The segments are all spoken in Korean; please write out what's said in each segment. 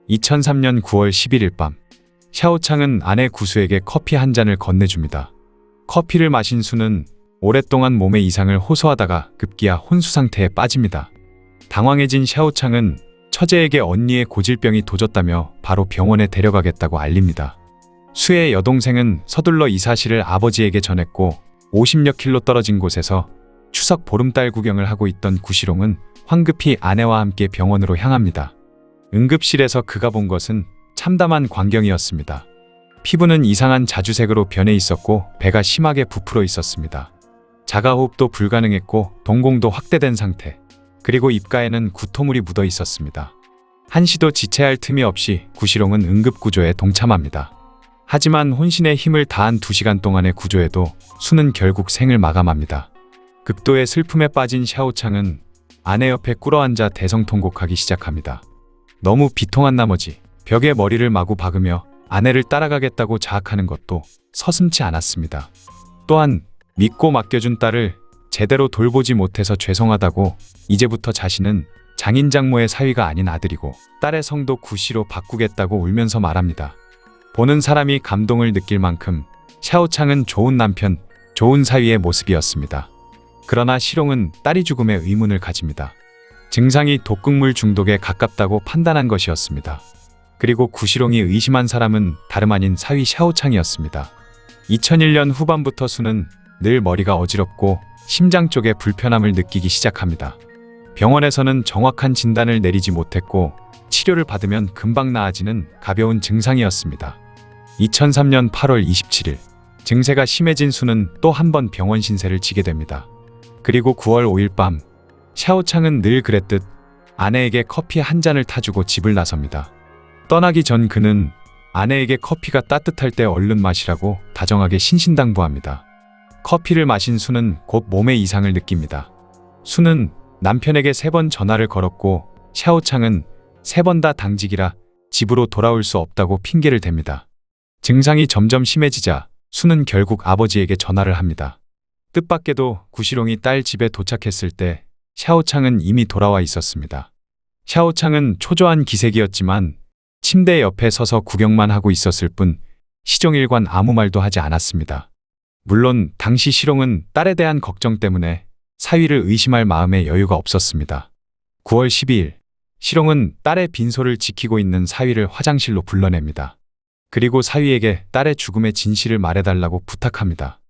2003년 9월 11일 밤, 샤오창은 아내 구수에게 커피 한 잔을 건네줍니다. 커피를 마신 수는 오랫동안 몸의 이상을 호소하다가 급기야 혼수 상태에 빠집니다. 당황해진 샤오창은 처제에게 언니의 고질병이 도졌다며 바로 병원에 데려가겠다고 알립니다. 수의 여동생은 서둘러 이 사실을 아버지에게 전했고 50여 킬로 떨어진 곳에서 추석 보름달 구경을 하고 있던 구시롱은 황급히 아내와 함께 병원으로 향합니다. 응급실에서 그가 본 것은 참담한 광경이었습니다. 피부는 이상한 자주색으로 변해 있었고 배가 심하게 부풀어 있었습니다. 자가호흡도 불가능했고 동공도 확대된 상태, 그리고 입가에는 구토물이 묻어 있었습니다. 한시도 지체할 틈이 없이 구시롱은 응급구조에 동참합니다. 하지만 혼신의 힘을 다한 2시간 동안의 구조에도 수는 결국 생을 마감합니다. 극도의 슬픔에 빠진 샤오창은 아내 옆에 꿇어앉아 대성통곡하기 시작합니다. 너무 비통한 나머지 벽에 머리를 마구 박으며 아내를 따라가겠다고 자학하는 것도 서슴지 않았습니다. 또한 믿고 맡겨준 딸을 제대로 돌보지 못해서 죄송하다고 이제부터 자신은 장인장모의 사위가 아닌 아들이고 딸의 성도 구씨로 바꾸겠다고 울면서 말합니다. 보는 사람이 감동을 느낄 만큼 샤오창은 좋은 남편, 좋은 사위의 모습이었습니다. 그러나 시롱은 딸이 죽음에 의문을 가집니다. 증상이 독극물 중독에 가깝다고 판단한 것이었습니다. 그리고 구시롱이 의심한 사람은 다름 아닌 사위 샤오창이었습니다. 2001년 후반부터 수는 늘 머리가 어지럽고 심장 쪽에 불편함을 느끼기 시작합니다. 병원에서는 정확한 진단을 내리지 못했고 치료를 받으면 금방 나아지는 가벼운 증상이었습니다. 2003년 8월 27일, 증세가 심해진 수는 또 한 번 병원 신세를 지게 됩니다. 그리고 9월 5일 밤, 샤오창은 늘 그랬듯 아내에게 커피 한 잔을 타주고 집을 나섭니다. 떠나기 전 그는 아내에게 커피가 따뜻할 때 얼른 마시라고 다정하게 신신당부합니다. 커피를 마신 수는 곧 몸의 이상을 느낍니다. 수는 남편에게 3번 전화를 걸었고 샤오창은 3번 다 당직이라 집으로 돌아올 수 없다고 핑계를 댑니다. 증상이 점점 심해지자 수는 결국 아버지에게 전화를 합니다. 뜻밖에도 구시롱이 딸 집에 도착했을 때 샤오창은 이미 돌아와 있었습니다. 샤오창은 초조한 기색이었지만 침대 옆에 서서 구경만 하고 있었을 뿐 시종일관 아무 말도 하지 않았습니다. 물론 당시 시롱은 딸에 대한 걱정 때문에 사위를 의심할 마음에 여유가 없었습니다. 9월 12일, 시롱은 딸의 빈소를 지키고 있는 사위를 화장실로 불러냅니다. 그리고 사위에게 딸의 죽음의 진실을 말해달라고 부탁합니다.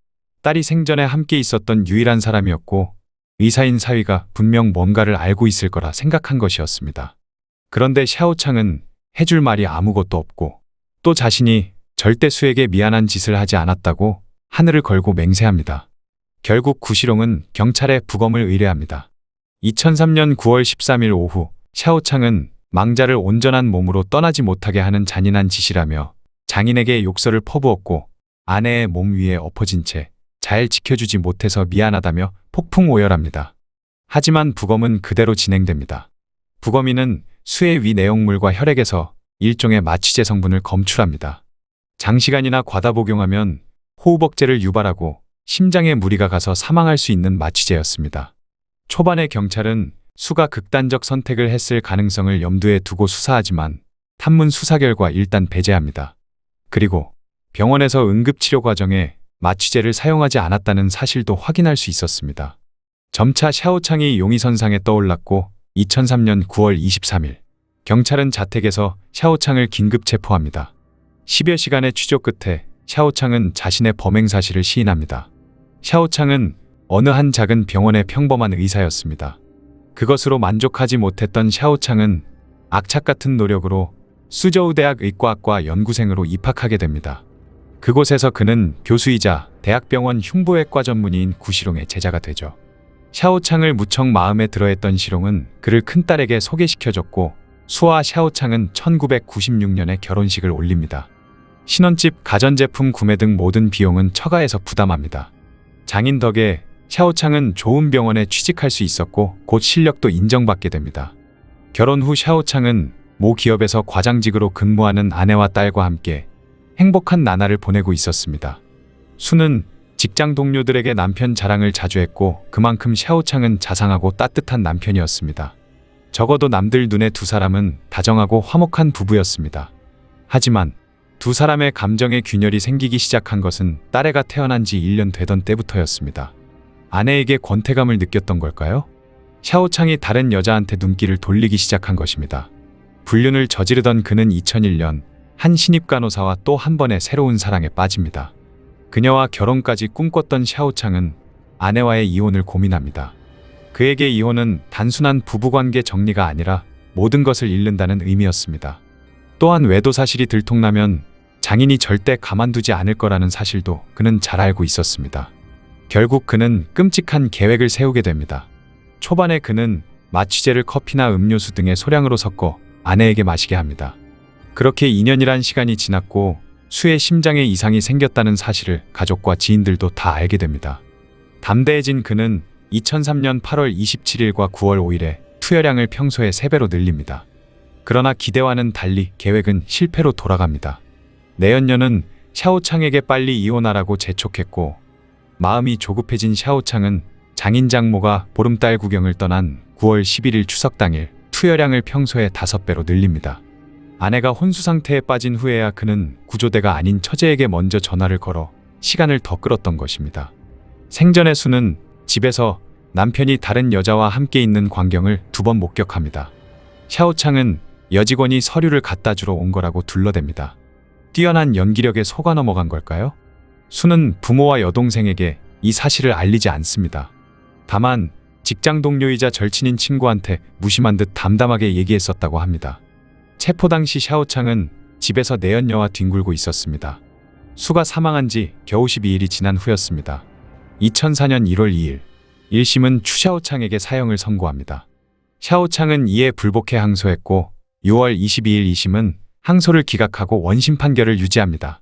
딸이 생전에 함께 있었던 유일한 사람이었고 의사인 사위가 분명 뭔가를 알고 있을 거라 생각한 것이었습니다. 그런데 샤오창은 해줄 말이 아무것도 없고 또 자신이 절대 수에게 미안한 짓을 하지 않았다고 하늘을 걸고 맹세합니다. 결국 구시롱은 경찰에 부검을 의뢰합니다. 2003년 9월 13일 오후, 샤오창은 망자를 온전한 몸으로 떠나지 못하게 하는 잔인한 짓이라며 장인에게 욕설을 퍼부었고 아내의 몸 위에 엎어진 채 잘 지켜주지 못해서 미안하다며 폭풍 오열합니다. 하지만 부검은 그대로 진행됩니다. 부검인은 수의 위 내용물과 혈액에서 일종의 마취제 성분을 검출합니다. 장시간이나 과다 복용하면 호우벅제를 유발하고 심장에 무리가 가서 사망할 수 있는 마취제였습니다. 초반에 경찰은 수가 극단적 선택을 했을 가능성을 염두에 두고 수사하지만 탐문 수사 결과 일단 배제합니다. 그리고 병원에서 응급치료 과정에 마취제를 사용하지 않았다는 사실도 확인할 수 있었습니다. 점차 샤오창이 용의선상에 떠올랐고 2003년 9월 23일, 경찰은 자택에서 샤오창을 긴급 체포합니다. 10여 시간의 취조 끝에 샤오창은 자신의 범행 사실을 시인합니다. 샤오창은 어느 한 작은 병원의 평범한 의사였습니다. 그것으로 만족하지 못했던 샤오창은 악착 같은 노력으로 수저우대학 의과학과 연구생으로 입학하게 됩니다. 그곳에서 그는 교수이자 대학병원 흉부외과 전문의인 구시롱의 제자가 되죠. 샤오창을 무척 마음에 들어했던 시롱은 그를 큰딸에게 소개시켜줬고 수와 샤오창은 1996년에 결혼식을 올립니다. 신혼집, 가전제품 구매 등 모든 비용은 처가에서 부담합니다. 장인 덕에 샤오창은 좋은 병원에 취직할 수 있었고 곧 실력도 인정받게 됩니다. 결혼 후 샤오창은 모 기업에서 과장직으로 근무하는 아내와 딸과 함께 행복한 나날을 보내고 있었습니다. 수는 직장 동료들에게 남편 자랑을 자주 했고 그만큼 샤오창은 자상하고 따뜻한 남편이었습니다. 적어도 남들 눈에 두 사람은 다정하고 화목한 부부였습니다. 하지만 두 사람의 감정의 균열이 생기기 시작한 것은 딸애가 태어난 지 1년 되던 때부터였습니다. 아내에게 권태감을 느꼈던 걸까요? 샤오창이 다른 여자한테 눈길을 돌리기 시작한 것입니다. 불륜을 저지르던 그는 2001년 한 신입 간호사와 또 한 번의 새로운 사랑에 빠집니다. 그녀와 결혼까지 꿈꿨던 샤오창은 아내와의 이혼을 고민합니다. 그에게 이혼은 단순한 부부관계 정리가 아니라 모든 것을 잃는다는 의미였습니다. 또한 외도 사실이 들통나면 장인이 절대 가만두지 않을 거라는 사실도 그는 잘 알고 있었습니다. 결국 그는 끔찍한 계획을 세우게 됩니다. 초반에 그는 마취제를 커피나 음료수 등의 소량으로 섞어 아내에게 마시게 합니다. 그렇게 2년이란 시간이 지났고 수의 심장에 이상이 생겼다는 사실을 가족과 지인들도 다 알게 됩니다. 담대해진 그는 2003년 8월 27일과 9월 5일에 투여량을 평소의 3배로 늘립니다. 그러나 기대와는 달리 계획은 실패로 돌아갑니다. 내연녀는 샤오창에게 빨리 이혼하라고 재촉했고 마음이 조급해진 샤오창은 장인 장모가 보름달 구경을 떠난 9월 11일 추석 당일 투여량을 평소의 5배로 늘립니다. 아내가 혼수 상태에 빠진 후에야 그는 구조대가 아닌 처제에게 먼저 전화를 걸어 시간을 더 끌었던 것입니다. 생전의 수는 집에서 남편이 다른 여자와 함께 있는 광경을 2번 목격합니다. 샤오창은 여직원이 서류를 갖다 주러 온 거라고 둘러댑니다. 뛰어난 연기력에 속아 넘어간 걸까요? 수는 부모와 여동생에게 이 사실을 알리지 않습니다. 다만 직장 동료이자 절친인 친구한테 무심한 듯 담담하게 얘기했었다고 합니다. 체포 당시 샤오창은 집에서 내연녀와 뒹굴고 있었습니다. 수가 사망한 지 겨우 12일이 지난 후였습니다. 2004년 1월 2일 1심은 추샤오창에게 사형을 선고합니다. 샤오창은 이에 불복해 항소했고 6월 22일 2심은 항소를 기각하고 원심 판결을 유지합니다.